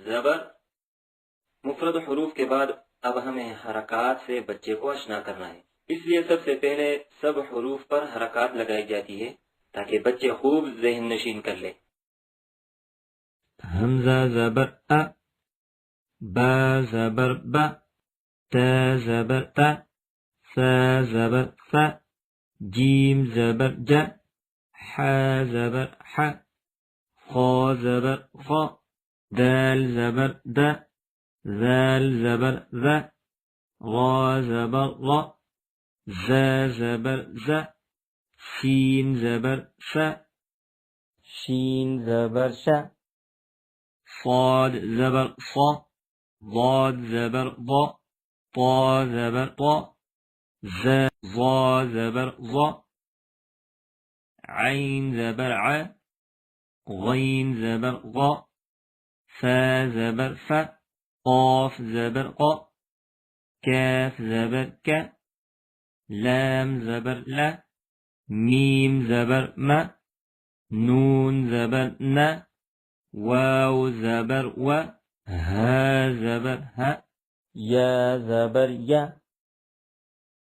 जबर मुफरद हुरूफ के बाद अब हमें हरकत से बच्चे को आशना करना है। इसलिए सबसे पहले सब हुरूफ पर हरकत लगाई जाती है ताकि बच्चे खूब ज़हन नशीन कर ले। हमजा जबर अ, बा जबर बा, ता जबर ता, सा जबर सा, जीम जबर जा, हा जबर हा, खा जबर खा, दाल जबर दा, ذال زبر ذا، غا زبر غا، زا زبر زا، شين زبر شا، شين زبر شا، صاد زبر صا، ضاد زبر ضا، طا زبر طا، زا ظا زبر ظا، عين زبر ع، غين زبر غا، فا زبر فا، قاف زبر قا، كاف زبر كا، لام زبر لا، ميم زبر ما، نون زبر نا، واو زبر و، ها زبر ها، يا زبر يا.